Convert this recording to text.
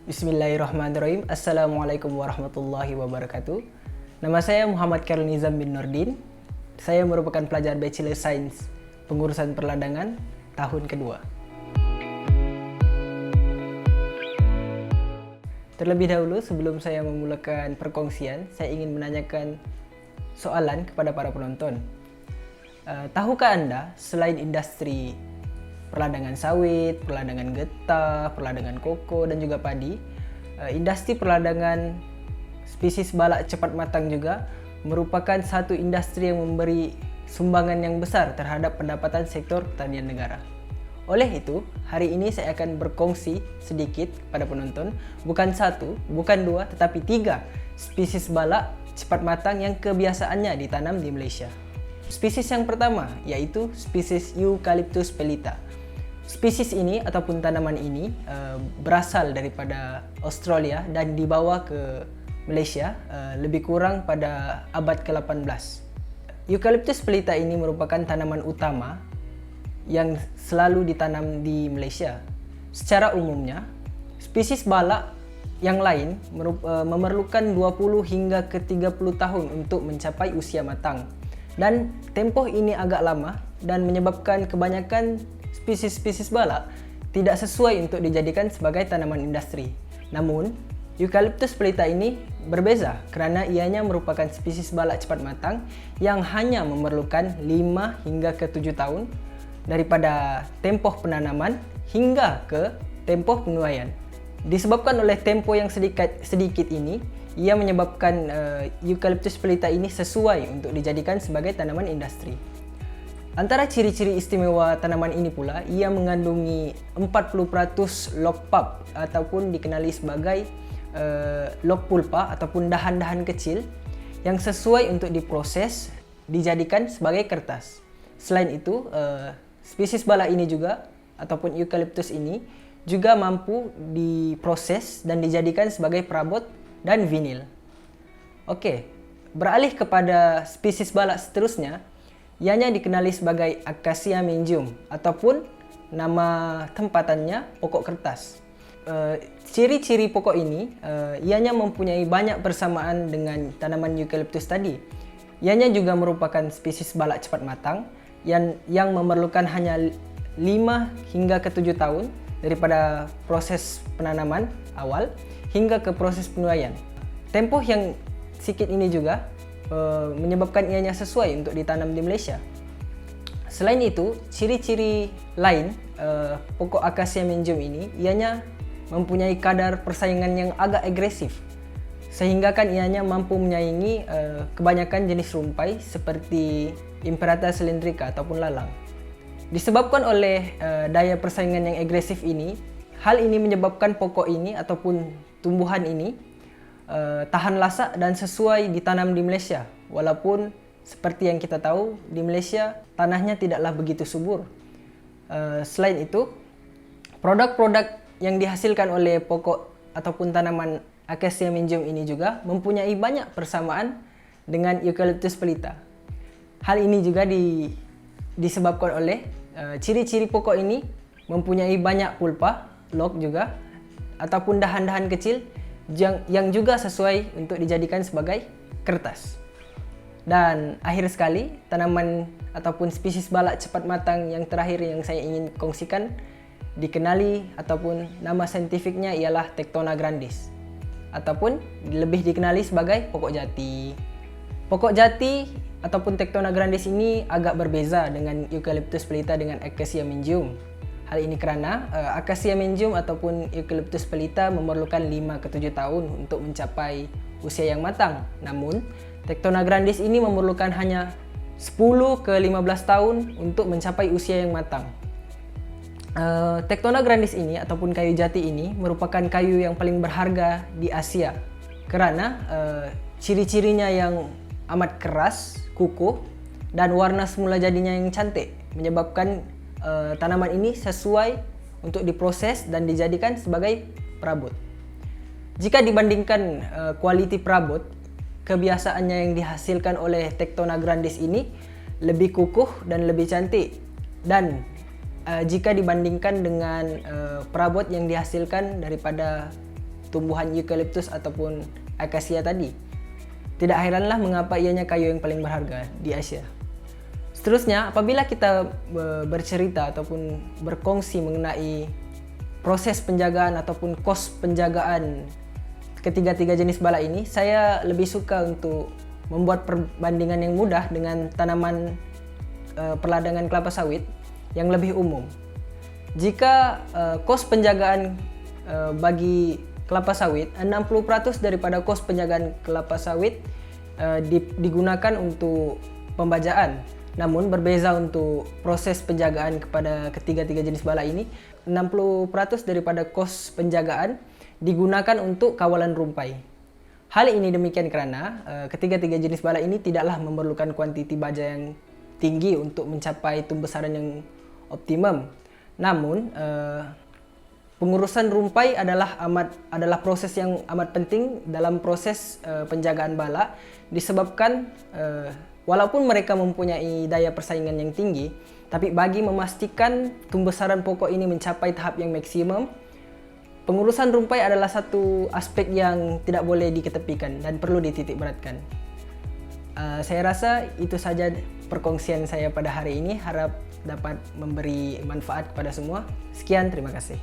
Bismillahirrahmanirrahim. Assalamualaikum warahmatullahi wabarakatuh. Nama saya Muhammad Khairul Nizam bin Nurdin. Saya merupakan pelajar Bachelor Science Pengurusan Perladangan tahun kedua. Terlebih dahulu, sebelum saya memulakan perkongsian, saya ingin menanyakan soalan kepada para penonton. Tahukah Anda, selain industri perladangan sawit, perladangan getah, perladangan koko dan juga padi, industri perladangan spesies balak cepat matang juga merupakan satu industri yang memberi sumbangan yang besar terhadap pendapatan sektor pertanian negara. Oleh itu, hari ini saya akan berkongsi sedikit kepada penonton, bukan satu, bukan dua, tetapi 3 spesies balak cepat matang yang kebiasaannya ditanam di Malaysia. Spesies yang pertama yaitu spesies Eucalyptus pelita. Spesies ini ataupun tanaman ini berasal daripada Australia dan dibawa ke Malaysia lebih kurang pada abad ke-18. Eucalyptus pelita ini merupakan tanaman utama yang selalu ditanam di Malaysia. Secara umumnya, spesies balak yang lain memerlukan 20 hingga ke 30 tahun untuk mencapai usia matang. Dan tempoh ini agak lama dan menyebabkan kebanyakan spesies-spesies balak tidak sesuai untuk dijadikan sebagai tanaman industri. Namun, Eucalyptus pelita ini berbeza kerana ianya merupakan spesies balak cepat matang yang hanya memerlukan 5 hingga ke 7 tahun daripada tempoh penanaman hingga ke tempoh penuaian. Disebabkan oleh tempoh yang sedikit ini, ia menyebabkan Eucalyptus pelita ini sesuai untuk dijadikan sebagai tanaman industri. Antara ciri-ciri istimewa tanaman ini pula, ia mengandungi 40% log pulp ataupun dikenali sebagai log pulpa ataupun dahan-dahan kecil yang sesuai untuk diproses dijadikan sebagai kertas. Selain itu, spesies balak ini juga ataupun Eucalyptus ini juga mampu diproses dan dijadikan sebagai perabot dan vinil. Okey, beralih kepada spesies balak seterusnya, ianya dikenali sebagai Acacia mengium ataupun nama tempatannya pokok kertas. Ciri-ciri pokok ini, ianya mempunyai banyak persamaan dengan tanaman Eucalyptus tadi. Ianya juga merupakan spesies balak cepat matang yang memerlukan hanya 5 hingga ke 7 tahun daripada proses penanaman awal hingga ke proses penuaian. Tempoh yang sikit ini juga menyebabkan ianya sesuai untuk ditanam di Malaysia. Selain itu, ciri-ciri lain pokok Acacia mengium ini, ianya mempunyai kadar persaingan yang agak agresif, sehingga kan ianya mampu menyaingi kebanyakan jenis rumpai seperti Imperata cylindrica ataupun lalang. Disebabkan oleh daya persaingan yang agresif ini, hal ini menyebabkan pokok ini ataupun tumbuhan ini tahan lasak dan sesuai ditanam di Malaysia. Walaupun seperti yang kita tahu, di Malaysia tanahnya tidaklah begitu subur. Selain itu, produk-produk yang dihasilkan oleh pokok ataupun tanaman Acacia mengium ini juga mempunyai banyak persamaan dengan Eucalyptus pelita. Hal ini juga disebabkan oleh ciri-ciri pokok ini mempunyai banyak pulpa, log juga, ataupun dahan-dahan kecil yang juga sesuai untuk dijadikan sebagai kertas. Dan akhir sekali, tanaman ataupun spesies balak cepat matang yang terakhir yang saya ingin kongsikan dikenali ataupun nama saintifiknya ialah Tectona grandis ataupun lebih dikenali sebagai pokok jati. Pokok jati ataupun Tectona grandis ini agak berbeza dengan Eucalyptus pelita dengan Acacia mengium. Hal ini kerana Acacia mengium ataupun Eucalyptus pelita memerlukan 5 ke 7 tahun untuk mencapai usia yang matang. Namun, Tectona grandis ini memerlukan hanya 10 ke 15 tahun untuk mencapai usia yang matang. Tectona grandis ini ataupun kayu jati ini merupakan kayu yang paling berharga di Asia kerana ciri-cirinya yang amat keras, kukuh dan warna semula jadinya yang cantik menyebabkan tanaman ini sesuai untuk diproses dan dijadikan sebagai perabot. Jika dibandingkan kualiti perabot, kebiasaannya yang dihasilkan oleh Tectona grandis ini lebih kukuh dan lebih cantik. Dan jika dibandingkan dengan perabot yang dihasilkan daripada tumbuhan eukaliptus ataupun akasia tadi. Tidak heranlah mengapa ianya kayu yang paling berharga di Asia. Seterusnya, apabila kita bercerita ataupun berkongsi mengenai proses penjagaan ataupun kos penjagaan ketiga-tiga jenis bala ini, saya lebih suka untuk membuat perbandingan yang mudah dengan tanaman perladangan kelapa sawit yang lebih umum. Jika kos penjagaan bagi kelapa sawit, 60% daripada kos penjagaan kelapa sawit digunakan untuk pembajaan. Namun berbeza untuk proses penjagaan kepada ketiga-tiga jenis bala ini, 60% daripada kos penjagaan digunakan untuk kawalan rumpai. Hal ini demikian karena ketiga-tiga jenis bala ini tidaklah memerlukan kuantiti baja yang tinggi untuk mencapai tumbesaran yang optimum. Namun pengurusan rumpai adalah proses yang amat penting dalam proses penjagaan bala, disebabkan walaupun mereka mempunyai daya persaingan yang tinggi, tapi bagi memastikan tumbesaran pokok ini mencapai tahap yang maksimum, pengurusan rumpai adalah satu aspek yang tidak boleh diketepikan dan perlu dititik beratkan. Saya rasa itu saja perkongsian saya pada hari ini, harap dapat memberi manfaat kepada semua. Sekian, terima kasih.